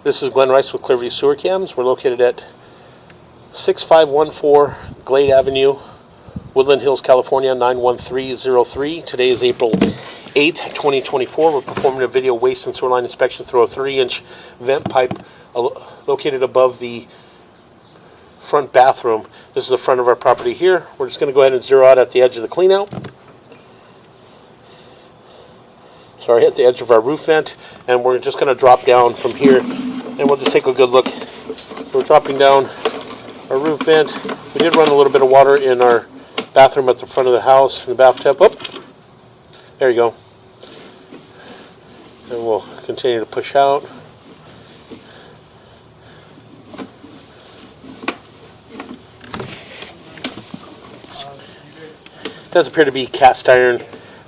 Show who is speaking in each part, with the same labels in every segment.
Speaker 1: This is Glenn Rice with Clearview Sewer Cams. We're located at 6514 Glade Avenue, Woodland Hills, California, 91303. Today is April 8th, 2024. We're performing a video waste and sewer line inspection through a 3-inch vent pipe located above the front bathroom. This is the front of our property here. We're just going to go ahead and zero out at the edge of the cleanout. Sorry, at the edge of our roof vent, and we're just going to drop down from here, and we'll just take a good look. We're dropping down our roof vent. We did run a little bit of water in our bathroom at the front of the house, in the bathtub. Oh, there you go. And we'll continue to push out. It does appear to be cast iron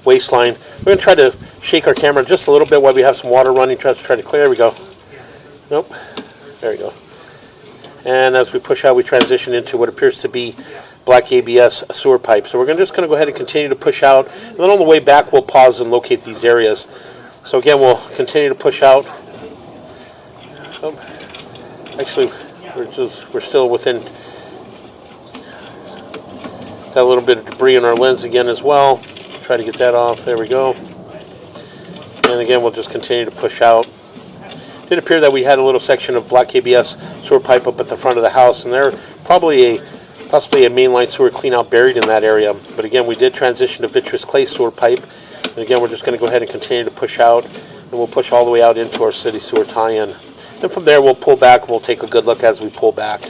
Speaker 1: waste line. We're going to try to shake our camera just a little bit while we have some water running. Try to clear. There we go. Nope. There we go. And as we push out, we transition into what appears to be black ABS sewer pipe. So we're just going to go ahead and continue to push out. And then on the way back, we'll pause and locate these areas. So again, we'll continue to push out. Oh, actually, we're still within. Got a little bit of debris in our lens again as well. Try to get that off. There we go. And again, we'll just continue to push out. It did appear that we had a little section of black ABS sewer pipe up at the front of the house, and there possibly a mainline sewer cleanout buried in that area. But again, we did transition to vitreous clay sewer pipe. And again, we're just going to go ahead and continue to push out, and we'll push all the way out into our city sewer tie-in. And from there, we'll pull back, and we'll take a good look as we pull back.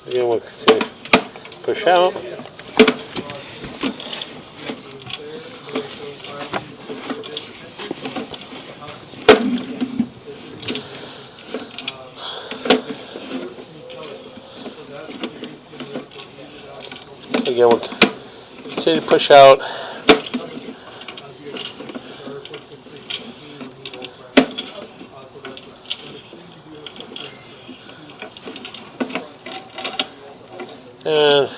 Speaker 1: Again, we'll continue to push out. Again, we'll continue to push out. And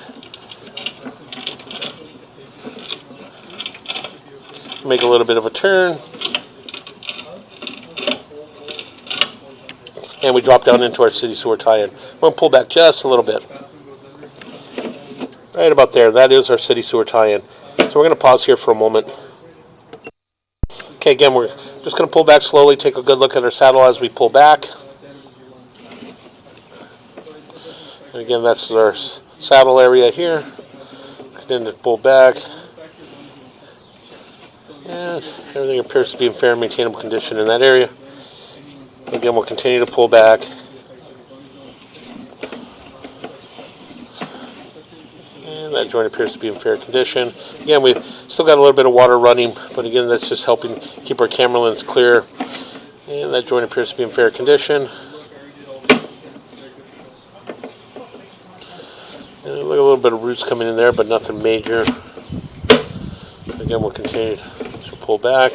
Speaker 1: make a little bit of a turn. And we drop down into our city sewer tie-in. We're going to pull back just a little bit. Right about there. That is our city sewer tie-in. So we're going to pause here for a moment. Okay, again, we're just going to pull back slowly, take a good look at our saddle as we pull back. And again, that's our saddle area here. Then to pull back. And everything appears to be in fair and maintainable condition in that area. Again, we'll continue to pull back. And that joint appears to be in fair condition. Again, we've still got a little bit of water running, but again, that's just helping keep our camera lens clear. And that joint appears to be in fair condition. And look, a little bit of roots coming in there, but nothing major. Again, we'll continue to pull back.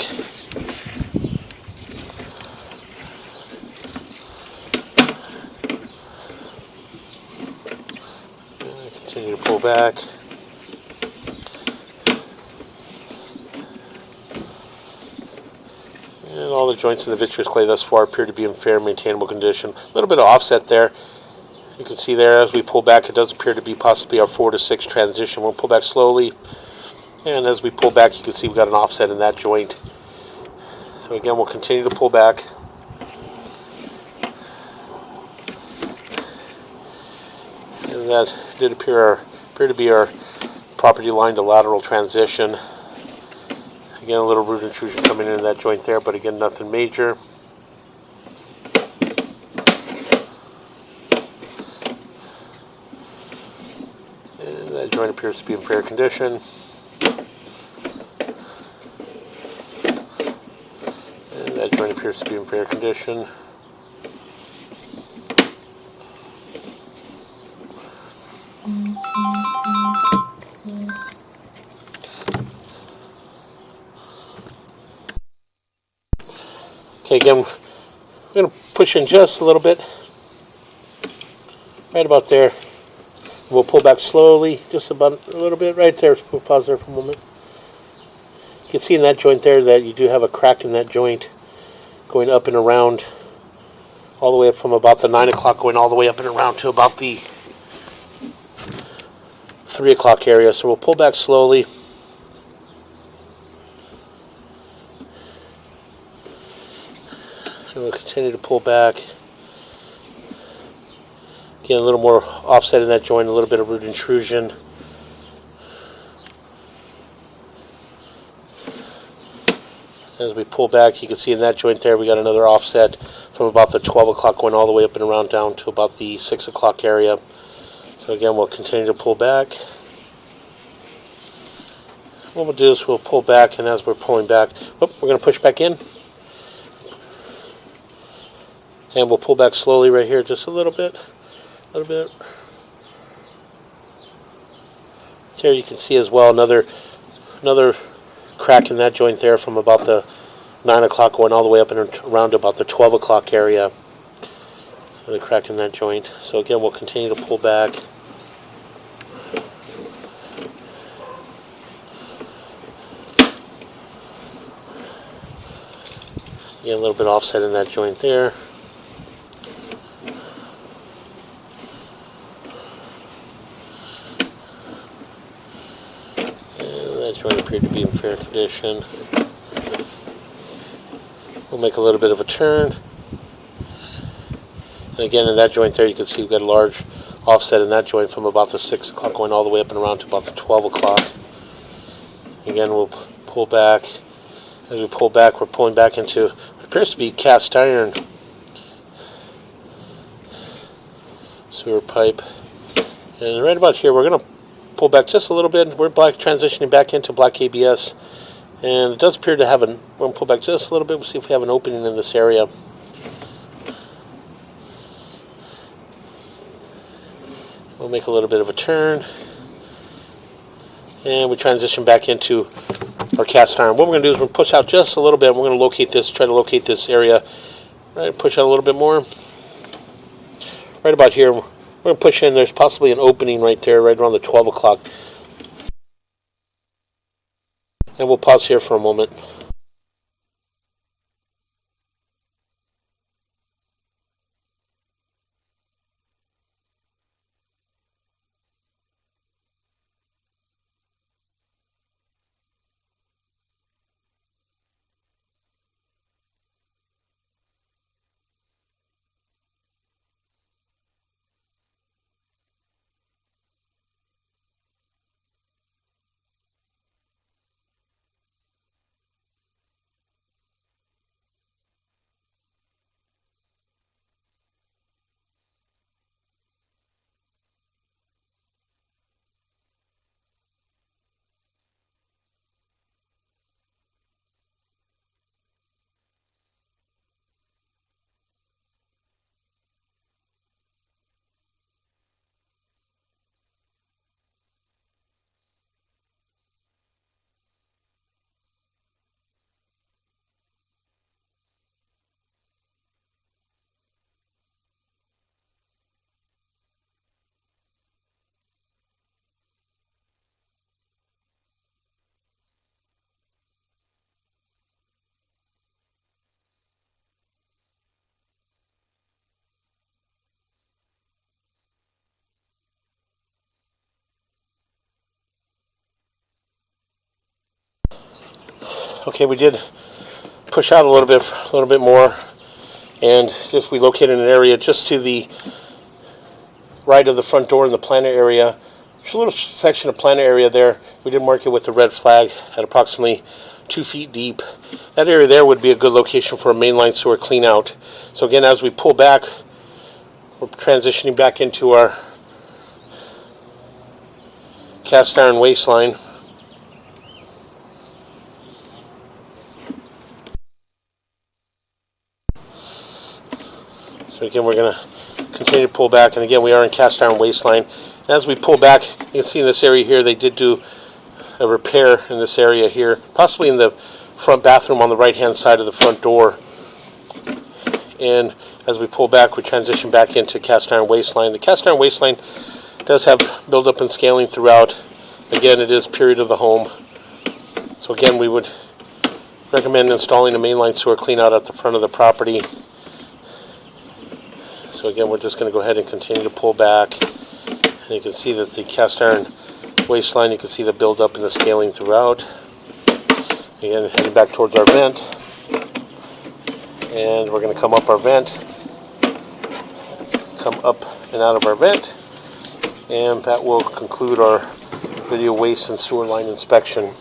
Speaker 1: And continue to pull back. And all the joints in the vitreous clay thus far appear to be in fair and maintainable condition. A little bit of offset there. You can see there as we pull back, it does appear to be possibly our 4 to 6 transition. We'll pull back slowly. And as we pull back, you can see we've got an offset in that joint. So again, we'll continue to pull back. And that did appear to be our property line to lateral transition. Again, a little root intrusion coming in that joint there, but again, nothing major. And that joint appears to be in fair condition. And that joint appears to be in fair condition. Okay, again, we're going to push in just a little bit, right about there. We'll pull back slowly, just about a little bit right there. We'll pause there for a moment. You can see in that joint there that you do have a crack in that joint going up and around all the way up from about the 9 o'clock going all the way up and around to about the 3 o'clock area. So we'll pull back slowly. And we'll continue to pull back. Again, a little more offset in that joint, a little bit of root intrusion. As we pull back, you can see in that joint there, we got another offset from about the 12 o'clock going all the way up and around down to about the 6 o'clock area. So again, we'll continue to pull back. What we'll do is we'll pull back, and as we're pulling back, we're going to push back in. And we'll pull back slowly right here, just a little bit. Here you can see as well another crack in that joint there from about the 9 o'clock going all the way up and around to about the 12 o'clock area. Another crack in that joint. So again, we'll continue to pull back. Get a little bit offset in that joint there. Joint appeared to be in fair condition. We'll make a little bit of a turn. And again, in that joint there, you can see we've got a large offset in that joint from about the 6 o'clock going all the way up and around to about the 12 o'clock. Again, we'll pull back. As we pull back, we're pulling back into what appears to be cast iron sewer pipe. And right about here, we're going to pull back just a little bit. We're transitioning back into black ABS, and it does appear to have we're going to pull back just a little bit. We'll see if we have an opening in this area. We'll make a little bit of a turn, and we transition back into our cast iron. What we're going to do is we're going to push out just a little bit. We're going to locate this, try to locate this area. Right, push out a little bit more. Right about here. We're going to push in. There's possibly an opening right there, right around the 12 o'clock. And we'll pause here for a moment. Okay, we did push out a little bit more, and just we located an area just to the right of the front door in the planter area. There's a little section of planter area there. We did mark it with the red flag at approximately 2 feet deep. That area there would be a good location for a mainline sewer clean out. So again, as we pull back, we're transitioning back into our cast iron waistline. So again, we're going to continue to pull back, and again, we are in cast iron waistline. And as we pull back, you can see in this area here, they did do a repair in this area here, possibly in the front bathroom on the right-hand side of the front door. And as we pull back, we transition back into cast iron waistline. The cast iron waistline does have buildup and scaling throughout. Again, it is period of the home. So again, we would recommend installing a mainline sewer clean out at the front of the property. So again, we're just going to go ahead and continue to pull back. And you can see that the cast iron waste line, you can see the buildup and the scaling throughout. Again, heading back towards our vent. And we're going to come up our vent. Come up and out of our vent. And that will conclude our video waste and sewer line inspection.